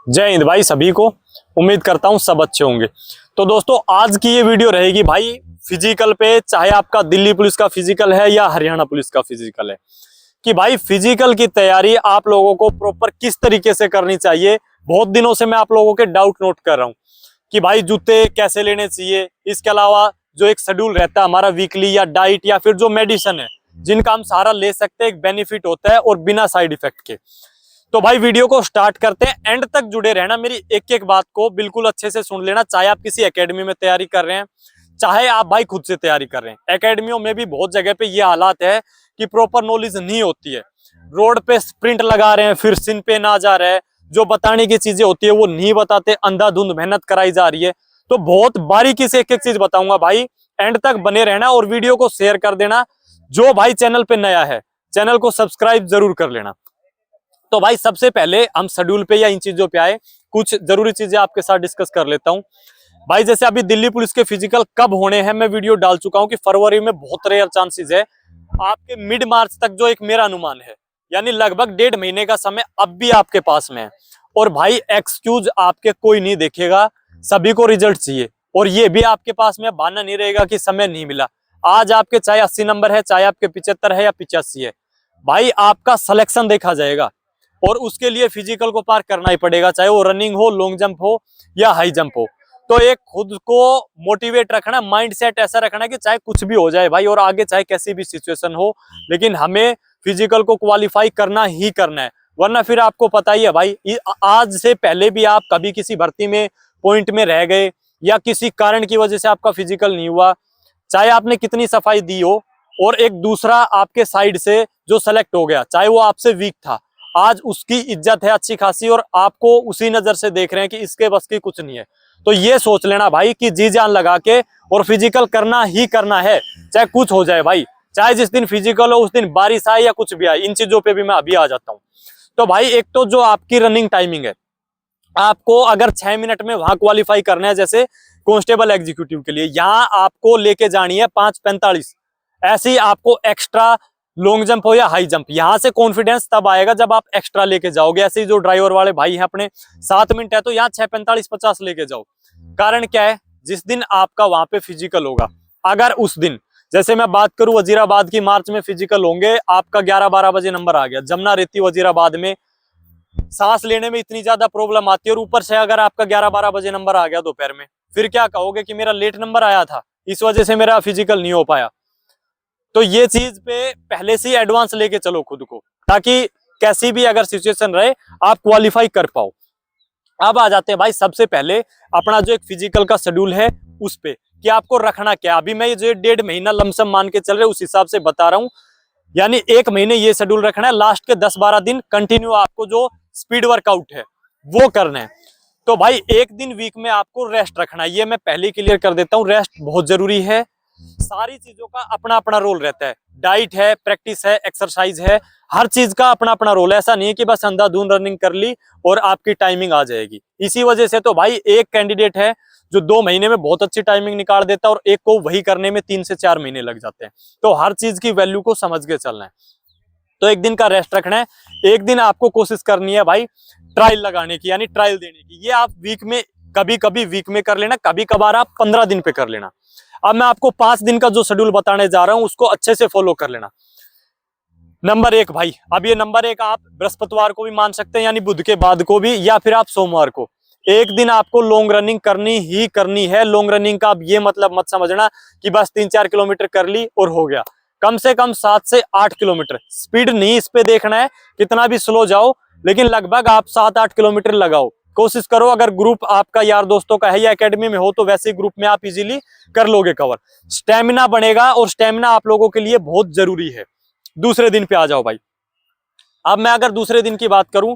जय हिंद भाई सभी को। उम्मीद करता हूं सब अच्छे होंगे। तो दोस्तों आज की ये वीडियो रहेगी भाई फिजिकल पे, चाहे आपका दिल्ली पुलिस का फिजिकल है या हरियाणा पुलिस का फिजिकल है, कि भाई फिजिकल की तैयारी आप लोगों को प्रॉपर किस तरीके से करनी चाहिए। बहुत दिनों से मैं आप लोगों के डाउट नोट कर रहा हूं कि भाई जूते कैसे लेने चाहिए। इसके अलावा जो एक शेड्यूल रहता है हमारा वीकली या डाइट या फिर जो मेडिसिन है जिनका हम सहारा ले सकते हैं, एक बेनिफिट होता है और बिना साइड इफेक्ट के। तो भाई वीडियो को स्टार्ट करते हैं, एंड तक जुड़े रहना, मेरी एक एक बात को बिल्कुल अच्छे से सुन लेना। चाहे आप किसी एकेडमी में तैयारी कर रहे हैं, चाहे आप भाई खुद से तैयारी कर रहे हैं। एकेडमियों में भी बहुत जगह पे ये हालात है कि प्रॉपर नॉलेज नहीं होती है। रोड पे स्प्रिंट लगा रहे हैं, फिर सिन पे ना जा रहा है, जो बताने की चीजें होती है वो नहीं बताते, अंधाधुंध मेहनत कराई जा रही है। तो बहुत बारीकी से एक एक चीज बताऊंगा भाई, एंड तक बने रहना और वीडियो को शेयर कर देना। जो भाई चैनल पे नया है चैनल को सब्सक्राइब जरूर कर लेना। तो भाई सबसे पहले हम शेड्यूल पे या इन चीजों पे आए, कुछ जरूरी चीजें आपके साथ डिस्कस कर लेता हूं। भाई जैसे अभी दिल्ली पुलिस के फिजिकल कब होने हैं मैं वीडियो डाल चुका हूं कि फरवरी में बहुत रेयर चांसेस है। आपके मिड मार्च तक जो एक मेरा अनुमान है, यानी लगभग 1.5 महीने का समय अब भी आपके पास में है। और भाई एक्सक्यूज आपके कोई नहीं देखेगा, सभी को रिजल्ट चाहिए। और ये भी आपके पास में बहाना नहीं रहेगा कि समय नहीं मिला। आज आपके चाहे 80 नंबर है, चाहे आपके 75 है या 85 है, भाई आपका सिलेक्शन देखा जाएगा और उसके लिए फिजिकल को पार करना ही पड़ेगा, चाहे वो रनिंग हो, लॉन्ग जंप हो या हाई जंप हो। तो एक खुद को मोटिवेट रखना, माइंड सेट ऐसा रखना कि चाहे कुछ भी हो जाए भाई, और आगे चाहे कैसी भी सिचुएशन हो, लेकिन हमें फिजिकल को क्वालिफाई करना ही करना है। वरना फिर आपको पता ही है भाई, आज से पहले भी आप कभी किसी भर्ती में पॉइंट में रह गए या किसी कारण की वजह से आपका फिजिकल नहीं हुआ, चाहे आपने कितनी सफाई दी हो, और एक दूसरा आपके साइड से जो सेलेक्ट हो गया, चाहे वो आपसे वीक था, आज उसकी इज्जत है अच्छी खासी और आपको उसी नजर से देख रहे हैं कि इसके बस की कुछ नहीं है। तो ये सोच लेना भाई कि जी जान लगा के और फिजिकल करना ही करना है, चाहे कुछ हो जाए भाई। चाहे जिस दिन फिजिकल हो उस दिन बारिश आए या कुछ भी आए, इन चीजों पे भी मैं अभी आ जाता हूँ। तो भाई एक तो जो आपकी रनिंग टाइमिंग है, आपको अगर 6 मिनट में वहां क्वालिफाई करना है, जैसे कांस्टेबल एग्जीक्यूटिव के लिए यहाँ आपको लेके जानी है 5:45। ऐसे ही आपको एक्स्ट्रा लॉन्ग जंप हो या हाई जंप, यहां से कॉन्फिडेंस तब आएगा जब आप एक्स्ट्रा लेके जाओगे। ऐसे ही जो ड्राइवर वाले भाई हैं अपने 7 मिनट है तो यहाँ 6:45-50 लेके जाओ। कारण क्या है, जिस दिन आपका वहां पे फिजिकल होगा, अगर उस दिन जैसे मैं बात करूं वजीराबाद की मार्च में फिजिकल होंगे, आपका 11-12 बजे नंबर आ गया, जमुना रेती वजीराबाद में सांस लेने में इतनी ज्यादा प्रॉब्लम आती है, और ऊपर से अगर आपका 11-12 बजे नंबर आ गया दोपहर में, फिर क्या कहोगे कि मेरा लेट नंबर आया था, इस वजह से मेरा फिजिकल नहीं हो पाया। तो ये चीज पे पहले से ही एडवांस लेके चलो खुद को, ताकि कैसी भी अगर सिचुएशन रहे आप क्वालिफाई कर पाओ। अब आ जाते हैं भाई सबसे पहले अपना जो एक फिजिकल का शेड्यूल है उस पे, कि आपको रखना क्या। अभी मैं ये जो 1.5 महीना लमसम मान के चल रहे उस हिसाब से बता रहा हूँ, यानी 1 महीने ये शेड्यूल रखना है, लास्ट के 10-12 दिन कंटिन्यू आपको जो स्पीड वर्कआउट है वो करना है। तो भाई एक दिन वीक में आपको रेस्ट रखना है, ये मैं पहले क्लियर कर देता हूँ। रेस्ट बहुत जरूरी है, सारी चीजों का अपना अपना रोल रहता है। डाइट है, प्रैक्टिस है, एक्सरसाइज है, हर चीज का अपना अपना रोल है। ऐसा नहीं है कि बस अंधाधुंध रनिंग कर ली और आपकी टाइमिंग आ जाएगी। इसी वजह से तो भाई एक कैंडिडेट है जो 2 महीने में बहुत अच्छी टाइमिंग निकाल देता है और एक को वही करने में 3 से 4 महीने लग जाते हैं। तो हर चीज की वैल्यू को समझ के चलना है। तो एक दिन का रेस्ट रखना है, एक दिन आपको कोशिश करनी है भाई ट्रायल लगाने की, यानी ट्रायल देने की। ये आप वीक में कभी कभी वीक में कर लेना, कभी कभार आप 15 दिन पे कर लेना। अब मैं आपको 5 दिन का जो शेड्यूल बताने जा रहा हूं उसको अच्छे से फॉलो कर लेना। नंबर 1 भाई, अब ये नंबर 1 आप बृहस्पतिवार को भी मान सकते हैं, यानी बुध के बाद को भी, या फिर आप सोमवार को। एक दिन आपको लॉन्ग रनिंग करनी ही करनी है। लॉन्ग रनिंग का आप ये मतलब मत समझना कि बस 3-4 किलोमीटर कर ली और हो गया। कम से कम 7 से 8 किलोमीटर। स्पीड नहीं इस पे देखना है कितना भी स्लो जाओ, लेकिन लगभग आप 7-8 किलोमीटर लगाओ। कोशिश करो, अगर ग्रुप आपका यार दोस्तों का है या एकेडमी में हो तो वैसे ग्रुप में आप इजीली कर लोगे कवर। स्टेमिना बनेगा और स्टेमिना आप लोगों के लिए बहुत जरूरी है। दूसरे दिन पे आ जाओ भाई। अब मैं अगर दूसरे दिन की बात करूं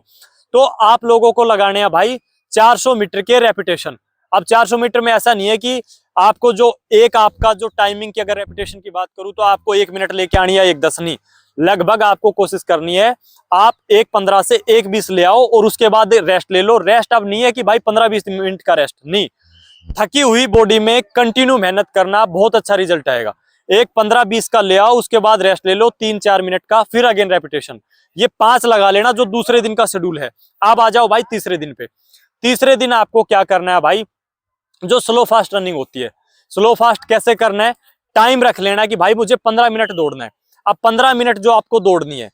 तो आप लोगों को लगाने हैं भाई 400 मीटर के रेपिटेशन। अब 400 मीटर में ऐसा नहीं है कि आपको जो एक आपका जो टाइमिंग की अगर रेपिटेशन की बात करूं तो आपको 1 मिनट लेके आनी है, 1:10 नहीं। लगभग आपको कोशिश करनी है आप 1:15 से 1:20 ले आओ और उसके बाद रेस्ट ले लो। रेस्ट अब नहीं है कि भाई 15-20 मिनट का रेस्ट नहीं, थकी हुई बॉडी में कंटिन्यू मेहनत करना, बहुत अच्छा रिजल्ट आएगा। एक 15-20 का ले आओ, उसके बाद रेस्ट ले लो 3-4 मिनट का, फिर अगेन रेपिटेशन। ये 5 लगा लेना जो दूसरे दिन का शेड्यूल है। अब आ जाओ भाई तीसरे दिन पे। तीसरे दिन आपको क्या करना है भाई, जो स्लो फास्ट रनिंग होती है, स्लो फास्ट कैसे करना है, टाइम रख लेना कि भाई मुझे 15 मिनट दौड़ना है। अब 15 मिनट जो आपको दौड़नी है,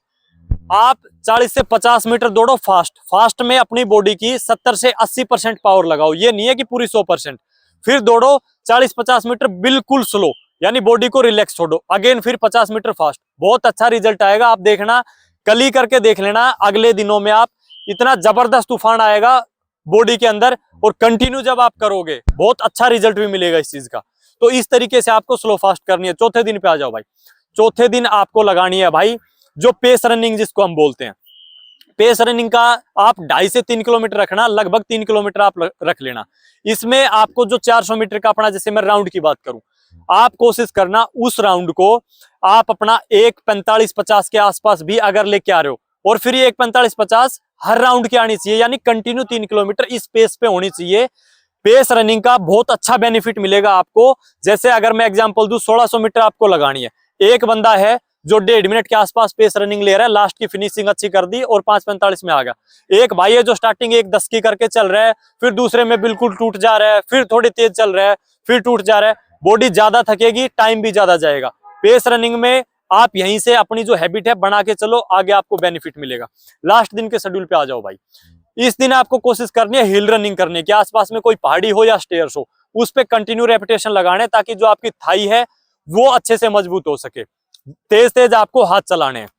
आप 40 से 50 मीटर दौड़ो फास्ट। फास्ट में अपनी बॉडी की 70 से 80% पावर लगाओ, ये नहीं है कि पूरी 100%। फिर दौड़ो 40-50 मीटर बिल्कुल स्लो, यानी बॉडी को रिलैक्स छोड़ो, अगेन फिर 50 मीटर फास्ट। बहुत अच्छा रिजल्ट आएगा, आप देखना, कल ही करके देख लेना, अगले दिनों में आप इतना जबरदस्त तूफान आएगा बॉडी के अंदर। और कंटिन्यू जब आप करोगे बहुत अच्छा रिजल्ट भी मिलेगा इस चीज का। तो इस तरीके से आपको स्लो फास्ट करनी है। चौथे दिन पे आ जाओ भाई। चौथे दिन आपको लगानी है भाई जो पेस रनिंग जिसको हम बोलते हैं। पेस रनिंग का आप 2.5 से 3 किलोमीटर रखना, लगभग 3 किलोमीटर आप रख लेना। इसमें आपको जो 400 मीटर का अपना, जैसे मैं राउंड की बात करूं, आप कोशिश करना उस राउंड को आप अपना 1:45-50 के आसपास भी अगर लेके आ रहे हो, और फिर ये 1:45-50 हर राउंड की आनी चाहिए, यानी कंटिन्यू 3 किलोमीटर इस पेस पे होनी चाहिए। पेस रनिंग का बहुत अच्छा बेनिफिट मिलेगा आपको। जैसे अगर मैं एग्जांपल दूं, 1600 मीटर आपको लगानी है, एक बंदा है जो 1.5 मिनट के आसपास पेस रनिंग ले रहा है, लास्ट की फिनिशिंग अच्छी कर दी और 5:45 में आ गया। एक भाई है जो स्टार्टिंग 1:10 की करके चल रहा है, फिर दूसरे में बिल्कुल टूट जा रहा है, फिर थोड़ी तेज चल रहा है, फिर टूट जा रहा है। बॉडी ज्यादा थकेगी, टाइम भी ज्यादा जाएगा। पेस रनिंग में आप यहीं से अपनी जो हैबिट है बना के चलो, आगे आपको बेनिफिट मिलेगा। लास्ट दिन के शेड्यूल पे आ जाओ भाई। इस दिन आपको कोशिश करनी है हिल रनिंग करने की, आसपास में कोई पहाड़ी हो या स्टेयर्स हो, उस पे कंटिन्यू रेपिटेशन लगाने, ताकि जो आपकी थाई है वो अच्छे से मजबूत हो सके। तेज तेज आपको हाथ चलाने हैं।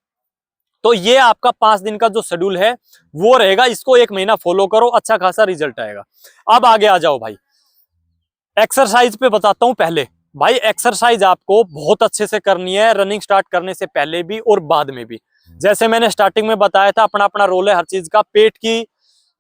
तो ये आपका 5 दिन का जो शेड्यूल है वो रहेगा, इसको 1 महीना फॉलो करो, अच्छा खासा रिजल्ट आएगा। अब आगे आ जाओ भाई, एक्सरसाइज पे बताता हूं। पहले भाई एक्सरसाइज आपको बहुत अच्छे से करनी है, रनिंग स्टार्ट करने से पहले भी और बाद में भी। जैसे मैंने स्टार्टिंग में बताया था, अपना अपना रोल है हर चीज का। पेट की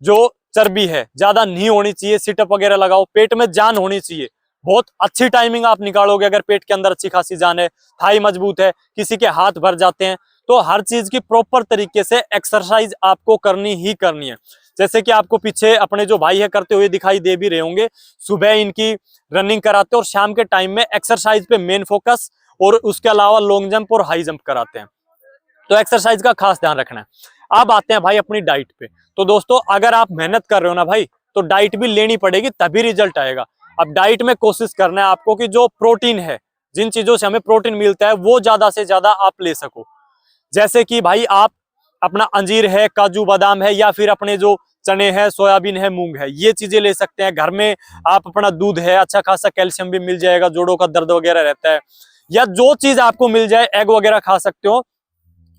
जो चर्बी है ज्यादा नहीं होनी चाहिए, सिटअप वगैरह लगाओ, पेट में जान होनी चाहिए। बहुत अच्छी टाइमिंग आप निकालोगे अगर पेट के अंदर अच्छी खासी जान है, थाई मजबूत है, किसी के हाथ भर जाते हैं, तो हर चीज की प्रॉपर तरीके से एक्सरसाइज आपको करनी ही करनी है। जैसे कि आपको पीछे अपने जो भाई है करते हुए दिखाई दे भी रहे होंगे, सुबह इनकी रनिंग कराते हैं और शाम के टाइम में एक्सरसाइज पे मेन फोकस, और उसके अलावा लॉन्ग जंप और हाई जंप कराते हैं। तो एक्सरसाइज का खास ध्यान रखना है। अब आते हैं भाई अपनी डाइट पे। तो दोस्तों अगर आप मेहनत कर रहे हो ना भाई, तो डाइट भी लेनी पड़ेगी, तभी रिजल्ट आएगा। अब डाइट में कोशिश करना है आपको कि जो प्रोटीन है, जिन चीजों से हमें प्रोटीन मिलता है, वो ज्यादा से ज्यादा आप ले सको। जैसे कि भाई आप अपना अंजीर है, काजू बादाम है, या फिर अपने जो चने हैं, सोयाबीन है, मूंग है, ये चीजें ले सकते हैं। घर में आप अपना दूध है, अच्छा खासा कैल्शियम भी मिल जाएगा, जोड़ों का दर्द वगैरह रहता है, या जो चीज आपको मिल जाए, एग वगैरह खा सकते हो।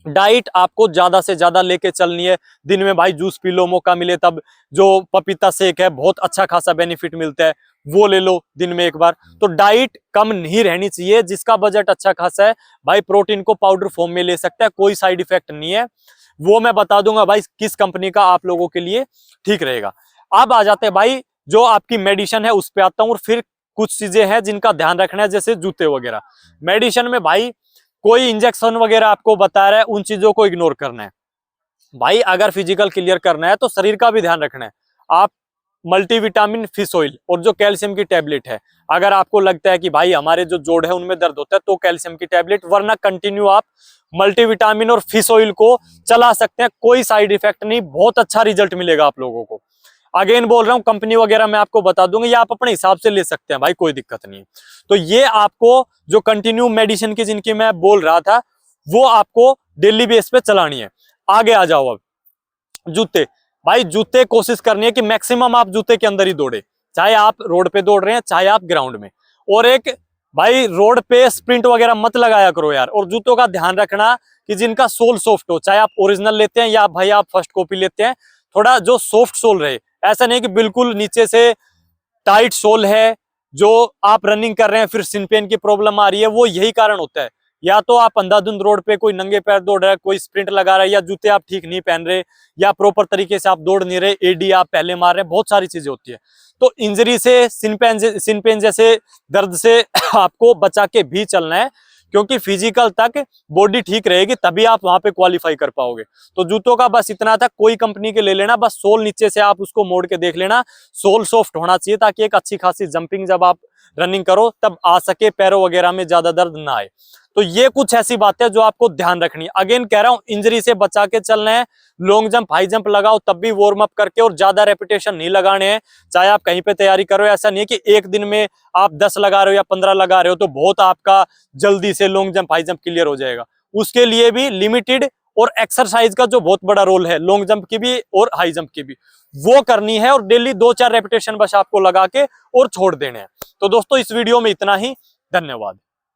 डाइट आपको ज्यादा से ज्यादा लेके चलनी है। दिन में भाई जूस पी लो, मौका मिले तब। जो पपीता शेक है, बहुत अच्छा खासा बेनिफिट मिलता है, वो ले लो दिन में एक बार। तो डाइट कम नहीं रहनी चाहिए। जिसका बजट अच्छा खासा है भाई, प्रोटीन को पाउडर फॉर्म में ले सकता है, कोई साइड इफेक्ट नहीं है। वो मैं बता दूंगा भाई किस कंपनी का आप लोगों के लिए ठीक रहेगा। अब आ जाते हैं भाई जो आपकी मेडिसिन है उस पे आता हूँ, और फिर कुछ चीजें हैं जिनका ध्यान रखना है, जैसे जूते वगैरह। मेडिसिन में भाई कोई इंजेक्शन वगैरह आपको बता रहा है, उन चीजों को इग्नोर करना है भाई। अगर फिजिकल क्लियर करना है तो शरीर का भी ध्यान रखना है। आप मल्टीविटामिन फिश ऑयल और जो कैल्शियम की टैबलेट है, अगर आपको लगता है कि भाई हमारे जो जोड़ है उनमें दर्द होता है, तो कैल्शियम की टैबलेट, वरना कंटिन्यू आप मल्टीविटामिन और फिश ऑयल को चला सकते हैं, कोई साइड इफेक्ट नहीं, बहुत अच्छा रिजल्ट मिलेगा आप लोगों को। अगेन बोल रहा हूं, कंपनी वगैरह मैं आपको बता दूंगा, या आप अपने हिसाब से ले सकते हैं भाई, कोई दिक्कत नहीं है। तो ये आपको जो कंटिन्यू मेडिसिन की जिनकी मैं बोल रहा था, वो आपको डेली बेस पे चलानी है। आगे आ जाओ। अब जूते भाई, जूते कोशिश करनी है कि मैक्सिमम आप जूते के अंदर ही दौड़े, चाहे आप रोड पे दौड़ रहे हैं, चाहे आप ग्राउंड में। और एक भाई रोड पे स्प्रिंट वगैरह मत लगाया करो यार। और जूतों का ध्यान रखना कि जिनका सोल सॉफ्ट हो, चाहे आप ओरिजिनल लेते हैं या भाई आप फर्स्ट कॉपी लेते हैं, थोड़ा जो सॉफ्ट सोल रहे। ऐसा नहीं कि बिल्कुल नीचे से टाइट सोल है, जो आप रनिंग कर रहे हैं फिर सिन पेन की प्रॉब्लम आ रही है, वो यही कारण होता है। या तो आप अंधाधुंध रोड पे कोई नंगे पैर दौड़ रहा है, कोई स्प्रिंट लगा रहा है, या जूते आप ठीक नहीं पहन रहे, या प्रॉपर तरीके से आप दौड़ नहीं रहे, एडी आप पहले मार रहे हैं, बहुत सारी चीजें होती है। तो इंजरी से, सिन पेन जैसे दर्द से आपको बचा के भी चलना है, क्योंकि फिजिकल तक बॉडी ठीक रहेगी तभी आप वहां पे क्वालिफाई कर पाओगे। तो जूतों का बस इतना था, कोई कंपनी के ले लेना, बस सोल नीचे से आप उसको मोड़ के देख लेना, सोल सॉफ्ट होना चाहिए ताकि एक अच्छी खासी जंपिंग जब आप रनिंग करो तब आ सके, पैरों वगैरह में ज्यादा दर्द ना आए। तो ये कुछ ऐसी बातें जो आपको ध्यान रखनी है। अगेन कह रहा हूं, इंजरी से बचा के चलना है। लॉन्ग जंप हाई जंप लगाओ तब भी वार्म अप करके, और ज्यादा रेपिटेशन नहीं लगाने हैं। चाहे आप कहीं पे तैयारी करो, ऐसा नहीं है कि एक दिन में आप 10 लगा रहे हो या 15 लगा रहे हो तो बहुत आपका जल्दी से long jump high jump clear हो जाएगा। उसके लिए भी लिमिटेड और एक्सरसाइज का जो बहुत बड़ा रोल है, लॉन्ग जंप की भी और हाई जंप की भी, वो करनी है। और डेली 2-4 रेपिटेशन बस आपको लगा के और छोड़ देने हैं। तो दोस्तों इस वीडियो में इतना ही। धन्यवाद।